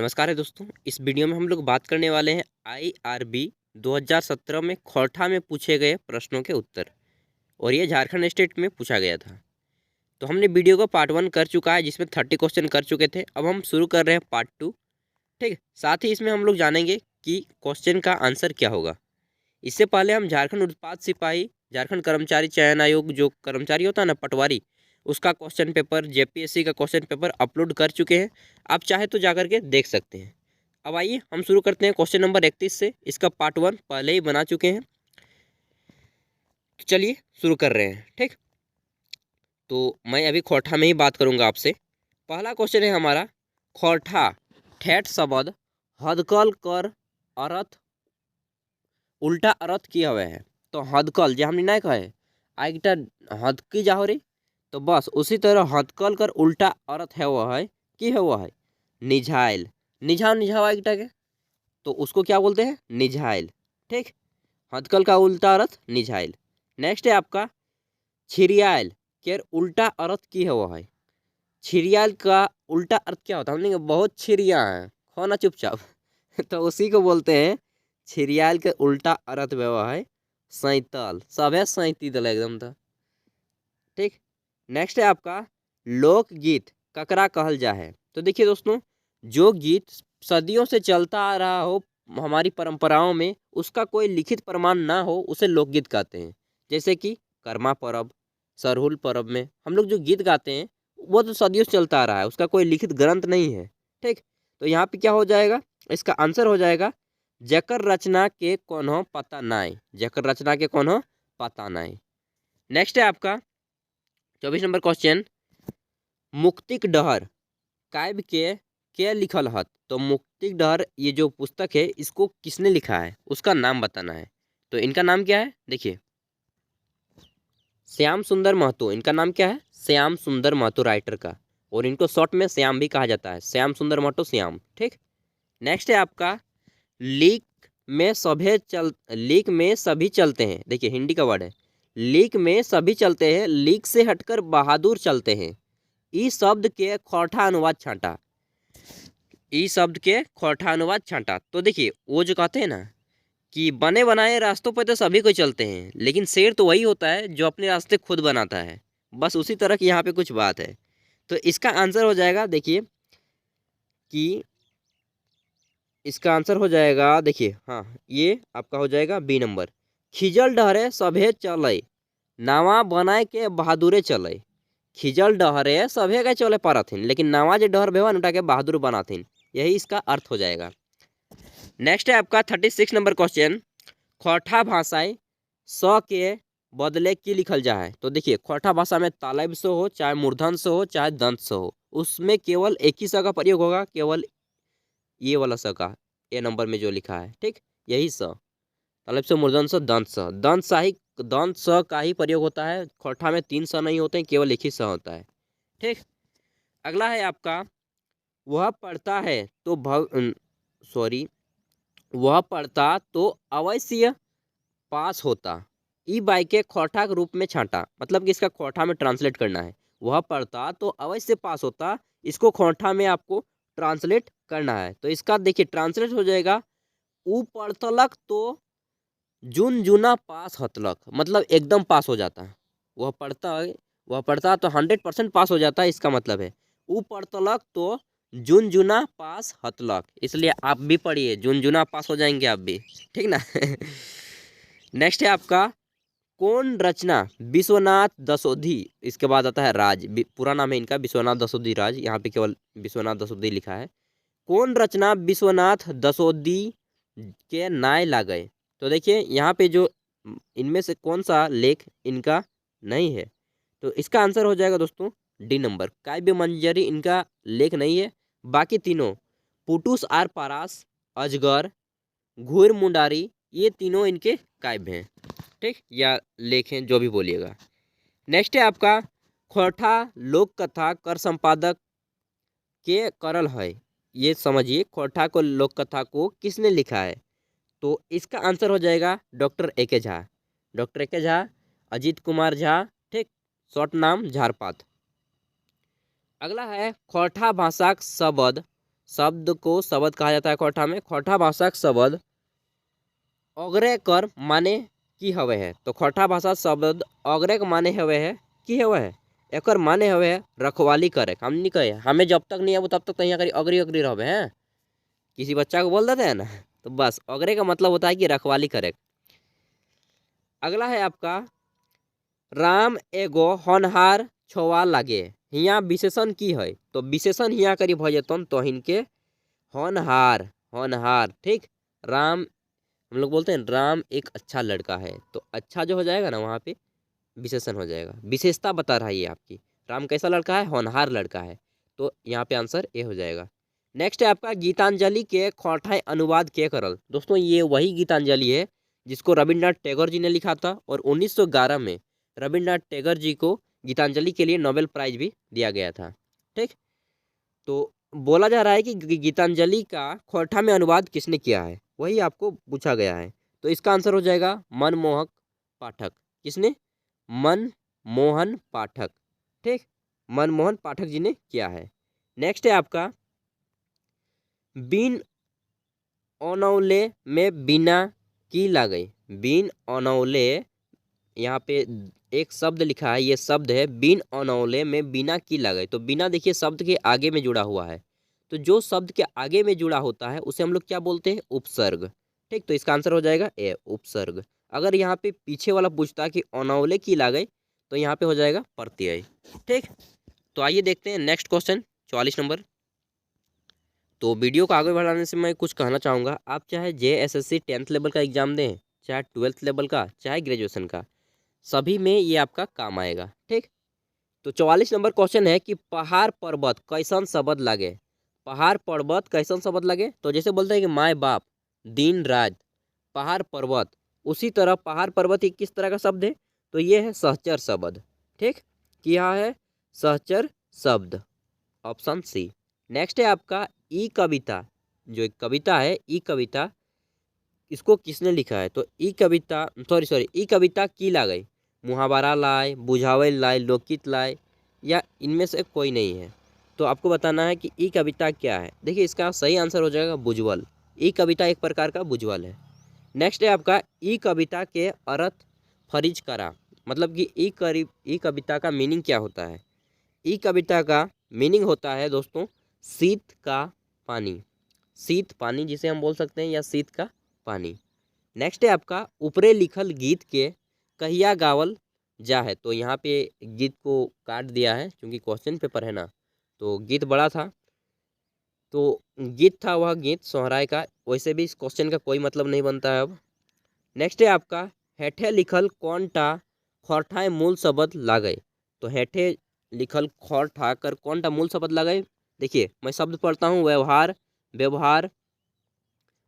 नमस्कार है दोस्तों। इस वीडियो में हम लोग बात करने वाले हैं IRB 2017 में खौठा में पूछे गए प्रश्नों के उत्तर। और ये झारखंड स्टेट में पूछा गया था। तो हमने वीडियो को पार्ट 1 कर चुका है जिसमें 30 क्वेश्चन कर चुके थे। अब हम शुरू कर रहे हैं पार्ट 2। ठीक है, साथ ही इसमें हम लोग जानेंगे कि क्वेश्चन का आंसर क्या होगा। इससे पहले हम झारखंड उत्पाद सिपाही, झारखंड कर्मचारी चयन आयोग जो कर्मचारी होता है ना, पटवारी, उसका क्वेश्चन पेपर, JPSC का क्वेश्चन पेपर अपलोड कर चुके हैं। आप चाहे तो जा करके देख सकते हैं। अब आइए हम शुरू करते हैं क्वेश्चन नंबर 31 से। इसका पार्ट 1 पहले ही बना चुके हैं, तो चलिए शुरू कर रहे हैं। ठीक, तो मैं अभी खौठा में ही बात करूंगा आपसे। पहला क्वेश्चन है हमारा, खौठा ठेठ शब्द हदकल कर अर्थ उल्टा अर्थ की हवे है। तो हदकल जे हमने नहीं कहे आइटा हदकी जा हो रही, तो बस उसी तरह हदकल कर उल्टा अर्थ है वो है कि है वो है निझाइल। निझाव निझाव आइटा के, तो उसको क्या बोलते हैं? निझाइल। ठीक, हदकल का उल्टा अर्थ निझाइल। नेक्स्ट है आपका छिरियाल के उल्टा अर्थ की है वो है। छिरियाल का उल्टा अर्थ क्या होता है? हमने कहा बहुत छिरिया हैं, खाना चुपचाप तो उसी को बोलते हैं छिरियाल के उल्टा अर्थ व्यवहार है सैतल। सब है सैतीदल एकदम था। ठीक, नेक्स्ट है आपका लोकगीत ककरा कहल जा है। तो देखिए दोस्तों, जो गीत सदियों से चलता आ रहा हो हमारी परंपराओं में, उसका कोई लिखित प्रमाण ना हो, उसे लोकगीत कहते हैं। जैसे कि कर्मा परब, सरहुल परब में हम लोग जो गीत गाते हैं वो तो सदियों से चलता आ रहा है, उसका कोई लिखित ग्रंथ नहीं है। ठीक, तो यहाँ पे क्या हो जाएगा? इसका आंसर हो जाएगा जकर रचना के कोनो पता नाय। जकर रचना के कोनो पता नाय। नेक्स्ट है आपका 24 नंबर क्वेश्चन, मुक्तिक डहर काव्य के लिखल हत। तो मुक्तिक डहर ये जो पुस्तक है, इसको किसने लिखा है, उसका नाम बताना है। तो इनका नाम क्या है? देखिए, श्याम सुंदर महतो। इनका नाम क्या है? श्याम सुंदर महतो राइटर का, और इनको शॉर्ट में श्याम भी कहा जाता है, श्याम सुंदर महतो श्याम। ठीक, नेक्स्ट है आपका लीक लीक में सभी चलते हैं। देखिए हिंदी का वर्ड है, लीक में सभी चलते हैं, लीक से हटकर बहादुर चलते हैं। ई शब्द के खौठा अनुवाद छांटा। ई शब्द के खौठा अनुवाद छांटा। तो देखिए वो जो कहते हैं ना कि बने बनाए रास्तों पर तो सभी कोई चलते हैं, लेकिन शेर तो वही होता है जो अपने रास्ते खुद बनाता है। बस उसी तरह की यहाँ पे कुछ बात है। तो इसका आंसर हो जाएगा, देखिए कि इसका आंसर हो जाएगा, देखिए हाँ, ये आपका हो जाएगा बी नंबर। खिजल डहरे सभे चले, नावा बनाए के बहादुरे चले। खिजल डहरे सभे के चले पारथिन, लेकिन नावा जो डहर भेवन उठा के बहादुर बनाथिन। यही इसका अर्थ हो जाएगा। नेक्स्ट है आपका 36 नंबर क्वेश्चन, खौठा भाषाएं स के बदले की लिखल जा है। तो देखिए खौठा भाषा में तालब से हो, चाहे मूर्धन से हो, चाहे दंत से हो, उसमें केवल एक ही स का प्रयोग होगा, केवल ये वाला स का, ए नंबर में जो लिखा है। ठीक, यही स, तालब से मूर्धन से दंत स, दंत स का ही प्रयोग होता है। खौठा में 3 स नहीं होते हैं, केवल एक ही स होता है। ठीक, अगला है आपका, वह पढ़ता है तो वह पढ़ता तो अवश्य पास होता। ई बाई के खौठा के रूप में छांटा, मतलब कि इसका खौठा में ट्रांसलेट करना है। वह पढ़ता तो अवश्य पास होता, इसको खौठा में आपको ट्रांसलेट करना है। तो इसका देखिए ट्रांसलेट हो जाएगा, ऊ पढ़तलक तो जुन जुना पास हतलक, मतलब एकदम पास हो जाता है। वह पढ़ता तो 100% पास हो जाता है, इसका मतलब है ऊ पढ़तलक तो जुन जुना पास हतलक। इसलिए आप भी पढ़िए, जुन जुना पास हो जाएंगे आप भी। ठीक ना नेक्स्ट है आपका, कौन रचना विश्वनाथ दसोधी। इसके बाद आता है राज, पूरा नाम है इनका विश्वनाथ दसोधी राज, यहाँ पे केवल विश्वनाथ दसोधी लिखा है। कौन रचना विश्वनाथ दसोधी के नाय लागे। तो देखिए यहाँ पे जो इनमें से कौन सा लेख इनका नहीं है, तो इसका आंसर हो जाएगा दोस्तों डी नंबर, काव्य मंजरी इनका लेख नहीं है। बाकी तीनों पुटुस आर पारास, अजगर, घूर मुंडारी, ये तीनों इनके काव्य हैं। ठीक, या लेख हैं, जो भी बोलिएगा। नेक्स्ट है आपका, खौठा लोक कथा कर संपादक के करल है। ये समझिए खौठा को लोक कथा को किसने लिखा है। तो इसका आंसर हो जाएगा डॉक्टर ए के झा। डॉक्टर ए के झा, अजीत कुमार झा। ठीक, शॉर्ट नाम झारपात। अगला है, खौठा भाषाक शब्द शब्द को शब्द कहा जाता है खोरठा में। खोरठा भाषाक शब्द अग्रे कर माने की हवे है। तो खोरठा भाषा शब्द अग्रे के माने हवे है की हवे है, एकर माने हवे है रखवाली करे। हम नहीं कहे हमें जब तक नहीं आबो तब तक यहाँ करी अग्री अग्री रहे हैं, किसी बच्चा को बोल देते हैं ना, तो बस अग्रे का मतलब होता है कि रखवाली करे। अगला है आपका राम एगो होनहार छोवा लागे, हिया विशेषण की है। तो विशेषण हिया करी भ जतन तो हिनके होनहार, होनहार ठीक। राम हम लोग बोलते हैं राम एक अच्छा लड़का है, तो अच्छा जो हो जाएगा ना वहाँ पे विशेषण हो जाएगा, विशेषता बता रहा है ये आपकी। राम कैसा लड़का है, होनहार लड़का है, तो यहाँ पे आंसर ए हो जाएगा। नेक्स्ट है आपका गीतांजलि के खोरठा अनुवाद के करल। दोस्तों ये वही गीतांजलि है जिसको रविन्द्रनाथ टैगोर जी ने लिखा था, और 1911 में रविन्द्रनाथ टैगोर जी को गीतांजलि के लिए नोबेल प्राइज भी दिया गया था। ठीक, तो बोला जा रहा है कि गीतांजलि का खोरठा में अनुवाद किसने किया है, वही आपको पूछा गया है। तो इसका आंसर हो जाएगा मनमोहन पाठक। किसने, मनमोहन पाठक। ठीक, मनमोहन पाठक जी ने किया है। नेक्स्ट है आपका बिन औनौले में बिना की लागई। बिन औनौले, यहाँ पे एक शब्द लिखा है, ये शब्द है बिन औनौले में बिना की लागई। तो बिना देखिए शब्द के आगे में जुड़ा हुआ है, तो जो शब्द के आगे में जुड़ा होता है उसे हम लोग क्या बोलते हैं, उपसर्ग। ठीक, तो इसका आंसर हो जाएगा ए, उपसर्ग। अगर यहाँ पे पीछे वाला पूछता है कि औनौले की लागई, तो यहाँ पे हो जाएगा प्रत्यय। ठीक, तो आइए देखते हैं नेक्स्ट क्वेश्चन 44 नंबर। तो वीडियो को आगे बढ़ाने से मैं कुछ कहना चाहूँगा, आप चाहे JSSC 10th लेवल का एग्जाम दें, चाहे 12th लेवल का, चाहे ग्रेजुएशन का, सभी में ये आपका काम आएगा। ठीक, तो 44 नंबर क्वेश्चन है कि पहाड़ पर्वत कैसन शब्द लागे। पहाड़ पर्वत कैसन शब्द लगे, तो जैसे बोलते हैं कि माए बाप, दिन रात, पहाड़ पर्वत, उसी तरह पहाड़ पर्वत एक किस तरह का शब्द है, तो ये है सहचर शब्द। ठीक, क्या है, सहचर शब्द, ऑप्शन सी। नेक्स्ट है आपका ई कविता, जो एक कविता है ई कविता, इसको किसने लिखा है, तो ई कविता सॉरी ई कविता की लागई, मुहावरा लाए, बुझावे लाए, लोकगीत लाए, या इनमें से कोई नहीं है। तो आपको बताना है कि ई कविता क्या है। देखिए इसका सही आंसर हो जाएगा बुझवल। ई कविता एक प्रकार का बुझवल है। नेक्स्ट है आपका ई कविता के अर्थ फरीज करा, मतलब कि ई कविता का मीनिंग क्या होता है। ई कविता का मीनिंग होता है दोस्तों शीत का पानी, शीत पानी जिसे हम बोल सकते हैं, या शीत का पानी। नेक्स्ट है आपका ऊपरे लिखल गीत के कहिया गावल जा है। तो यहाँ पे गीत को काट दिया है क्योंकि क्वेश्चन पेपर है ना, तो गीत बड़ा था, तो गीत था वह गीत सोहराय का, वैसे भी इस क्वेश्चन का कोई मतलब नहीं बनता है अब। नेक्स्ट है आपका हेठे लिखल कौन टा खोरठा मूल शब्द लागय। तो हेठे लिखल खोरठा कर कौन टा मूल शब्द लागय। देखिए मैं शब्द पढ़ता हूँ, व्यवहार, व्यवहार,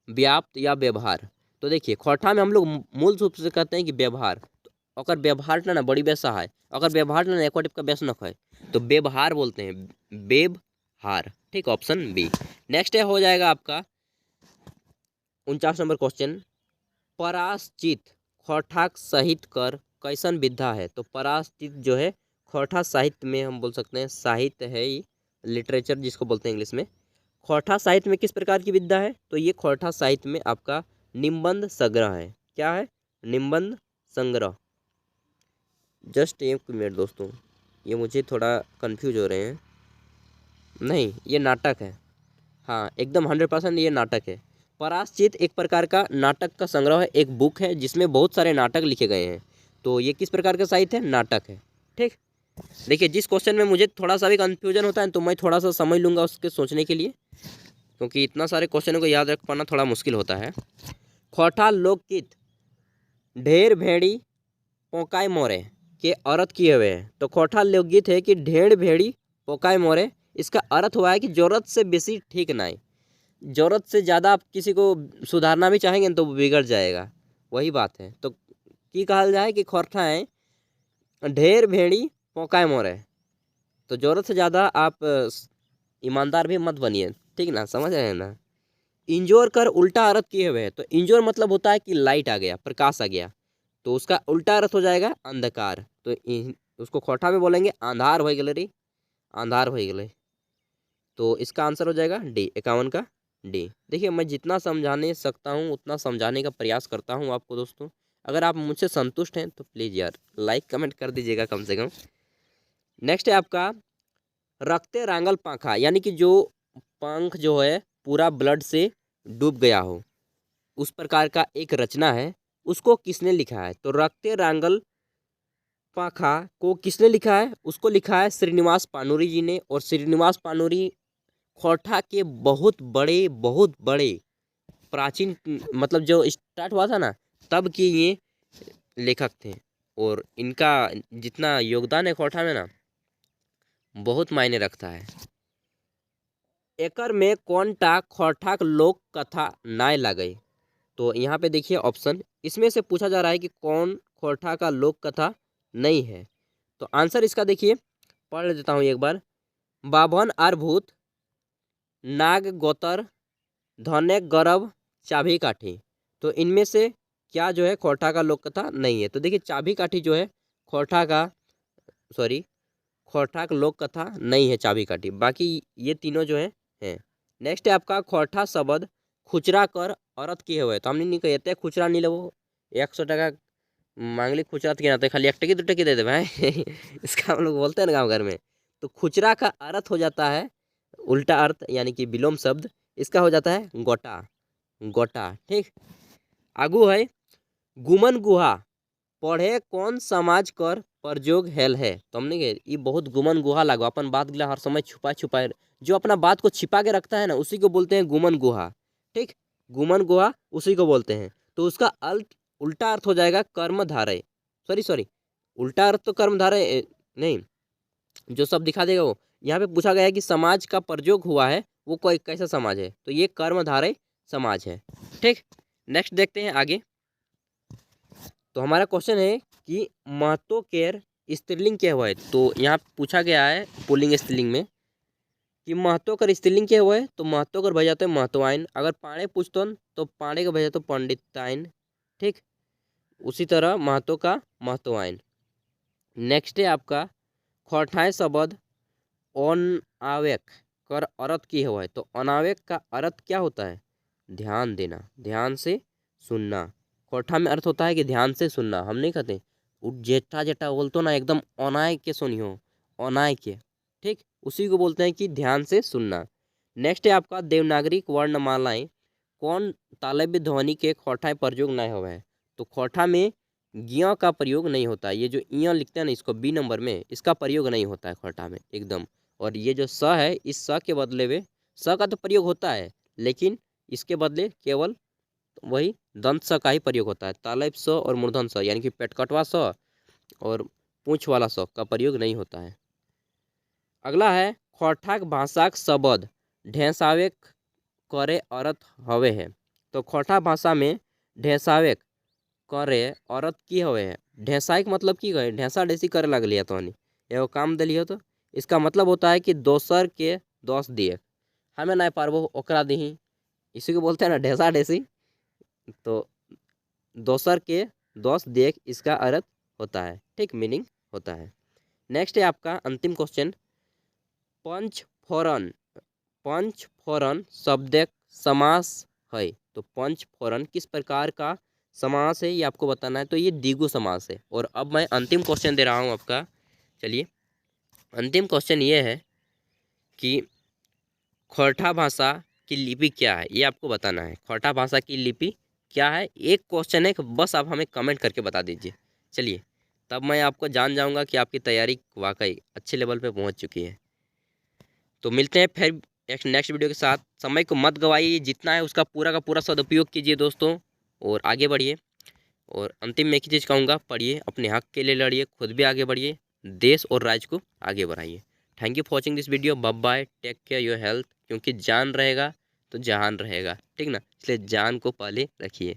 व्याप्त या व्यवहार। तो देखिए खोरठा में हम लोग मूल रूप से कहते हैं कि व्यवहार, तो अगर व्यवहार ना बड़ी बेसा है, अगर व्यवहार ना एक का बेस न है, तो व्यवहार बोलते हैं, व्यवहार। ठीक, ऑप्शन बी। नेक्स्ट हो जाएगा आपका 49 नंबर क्वेश्चन, पराश्चित खोरठाक सहित कर कैसन विधा है। तो पराश्चित जो है खोरठा साहित्य में हम बोल सकते हैं, साहित्य है ये, लिटरेचर जिसको बोलते हैं इंग्लिश में। खोरठा साहित्य में किस प्रकार की विधा है, तो ये खोरठा साहित्य में आपका निबंध संग्रह है। क्या है, निबंध संग्रह। जस्ट एक मिनट दोस्तों, ये मुझे थोड़ा कंफ्यूज हो रहे हैं, नहीं ये नाटक है, हाँ एकदम 100% ये नाटक है। पराश्चित एक प्रकार का नाटक का संग्रह है, एक बुक है जिसमें बहुत सारे नाटक लिखे गए हैं। तो ये किस प्रकार का साहित्य है, नाटक है। ठीक, देखिए जिस क्वेश्चन में मुझे थोड़ा सा भी कंफ्यूजन होता है तो मैं थोड़ा सा समझ लूँगा उसके सोचने के लिए, क्योंकि इतना सारे क्वेश्चनों को याद रख पाना थोड़ा मुश्किल होता है। खोरठा लोकगीत ढेर भेड़ी पोकाय मोरे के अर्थ किए हुए हैं। तो खोरठा लोकगीत है कि ढेर भेड़ी पोकाय मोरे, इसका अर्थ हुआ है कि जरूरत से बेसी ठीक नहीं, जरूरत से ज़्यादा आप किसी को सुधारना भी चाहेंगे तो बिगड़ जाएगा, वही बात है। तो की कहा जाए कि खोरठा है ढेर भेड़ी पोकाय मोरे, तो ज़रूरत से ज़्यादा आप ईमानदार भी मत बनिए। ठीक ना, समझ रहे हैं ना। इंजोर कर उल्टा अर्थ किए हुए हैं। तो इंजोर मतलब होता है कि लाइट आ गया, प्रकाश आ गया, तो उसका उल्टा अर्थ हो जाएगा अंधकार। तो उसको खोरठा में बोलेंगे अंधार हो गए रे, अंधार हो गए। तो इसका आंसर हो जाएगा डी, 51 का डी। देखिए मैं जितना समझाने सकता हूँ उतना समझाने का प्रयास करता हूँ आपको दोस्तों। अगर आप मुझसे संतुष्ट हैं तो प्लीज़ यार लाइक कमेंट कर दीजिएगा कम से कम। नेक्स्ट है आपका रक्ते रांगल पंखा, यानी कि जो पंख जो है पूरा ब्लड से डूब गया हो, उस प्रकार का एक रचना है, उसको किसने लिखा है? तो रक्ते रांगल पाखा को किसने लिखा है? उसको लिखा है श्रीनिवास पानूरी जी ने। और श्रीनिवास पानूरी खोरठा के बहुत बड़े प्राचीन, मतलब जो स्टार्ट हुआ था ना तब के ये लेखक थे। और इनका जितना योगदान है खोरठा में ना, बहुत मायने रखता है। एकर में कौनटा खोरठाक लोक कथा नाय लागई? तो यहाँ पे देखिए ऑप्शन, इसमें से पूछा जा रहा है कि कौन खोरठा का लोक कथा नहीं है। तो आंसर इसका देखिए, पढ़ देता हूँ एक बार। बाभन आरभूत, नाग गोतर, धने गरब, चाभी काठी। तो इनमें से क्या जो है खोरठा का लोक कथा नहीं है? तो देखिए चाभी काठी जो है खोरठा का, सॉरी खोरठा का लोक कथा नहीं है चाभी काठी, बाकी ये तीनों जो है। नेक्स्ट है आपका खोरठा शब्द खुचरा कर औरत की है। तो हमने नहीं कहते खुचरा नहीं लेवो 100 टका मांगली खुचरा के नाते खाली 1 टकी 2 टकी दे दे भाई इसका हम लोग बोलते हैं ना गाँव घर में। तो खुचरा का अर्थ हो जाता है उल्टा अर्थ, यानी कि विलोम शब्द, इसका हो जाता है गोटा, गोटा। ठीक, आगू है गुमन गुहा, पढ़े कौन समाज कर प्रयोग हेल है? तो हमने कहे ये बहुत गुमन गुहा लागो, अपन बात गिला हर समय छुपा छुपाए, जो अपना बात को छिपा के रखता है ना उसी को बोलते हैं गुमन गुहा। ठीक, गुमन गुहा उसी को बोलते हैं। तो उसका उल्टा अर्थ हो जाएगा कर्मधारय, सॉरी उल्टा अर्थ तो कर्मधारय नहीं, जो सब दिखा देगा वो। यहाँ पे पूछा गया है कि समाज का प्रयोग हुआ है, वो कोई कैसा समाज है? तो ये कर्मधारय समाज है। ठीक, नेक्स्ट देखते हैं आगे। तो हमारा क्वेश्चन है कि महतो केर स्त्रीलिंग क्या हुआ है? तो यहाँ पूछा गया है पुल्लिंग स्त्रीलिंग में कि महतो कर स्त्रीलिंग क्या हुआ है? तो महतो कर भैया तो महतोआइन, अगर पाणे पूछतो तो पाणे का भैया तो पंडिताइन। ठीक, उसी तरह महतो का महतोआइन। नेक्स्ट है आपका खोरठाए शब्द अनावेक कर अर्थ की हुआ है? तो अनावेक का अर्थ क्या होता है? ध्यान देना, ध्यान से सुनना। खोरठा में अर्थ होता है कि ध्यान से सुनना। हम नहीं कहते जेठा जेठा बोलते ना एकदम अनाय के सुनियो, अनाय के। ठीक, उसी को बोलते हैं कि ध्यान से सुनना। नेक्स्ट है आपका देवनागरी वर्णमालाएं कौन तालव्य ध्वनि के खोरठा प्रयोग नहीं हुआ है? तो खोरठा में ज्ञ का प्रयोग नहीं होता है। ये जो इया लिखते हैं ना इसको बी नंबर में, इसका प्रयोग नहीं होता है खोरठा में एकदम। और ये जो स है, इस स के बदले में स का तो प्रयोग होता है, लेकिन इसके बदले केवल वही दंत स का ही प्रयोग होता है। तालव्य स और मूर्धन स, यानी कि पेटकटवा स और पूंछ वाला स का प्रयोग नहीं होता है। अगला है खोरठाक भाषाक शब्द ढेंसावे करे अर्थ हवे है? तो खोरठा भाषा में ढेंसावे करे औरत की हवे है? ढेंसाई के मतलब की कहे? ढेंसा ढेसी करे लगलिए तो एगो काम दिलियो। तो इसका मतलब होता है कि दोसर के दोष दिए, हमें नहीं पारबो ओकरा दही, इसी को बोलते हैं ना ढेंसा ढेसी। तो दोसर के दोष देख इसका अर्थ होता है। ठीक, मीनिंग होता है। नेक्स्ट है आपका अंतिम क्वेश्चन, पंचफोरन, पंचफोरन शब्द समास है? तो पंचफोरन किस प्रकार का समास है ये आपको बताना है। तो ये द्विगु समास है। और अब मैं अंतिम क्वेश्चन दे रहा हूँ आपका। चलिए, अंतिम क्वेश्चन ये है कि खोरठा भाषा की लिपि क्या है? ये आपको बताना है। खोरठा भाषा की लिपि क्या है? एक क्वेश्चन है, बस आप हमें कमेंट करके बता दीजिए। चलिए, तब मैं आपको जान जाऊंगा कि आपकी तैयारी वाकई अच्छे लेवल पे पहुंच चुकी है। तो मिलते हैं फिर एक नेक्स्ट वीडियो के साथ। समय को मत गवाइए, जितना है उसका पूरा का पूरा सदुपयोग कीजिए दोस्तों, और आगे बढ़िए। और अंतिम में एक ही चीज़ कहूँगा, पढ़िए, अपने हक के लिए लड़िए, खुद भी आगे बढ़िए, देश और राज्य को आगे बढ़ाइए। Thank you for watching this video. Bye bye, take care your health, क्योंकि जान रहेगा तो जहान रहेगा। ठीक ना, इसलिए जान को पहले रखिए।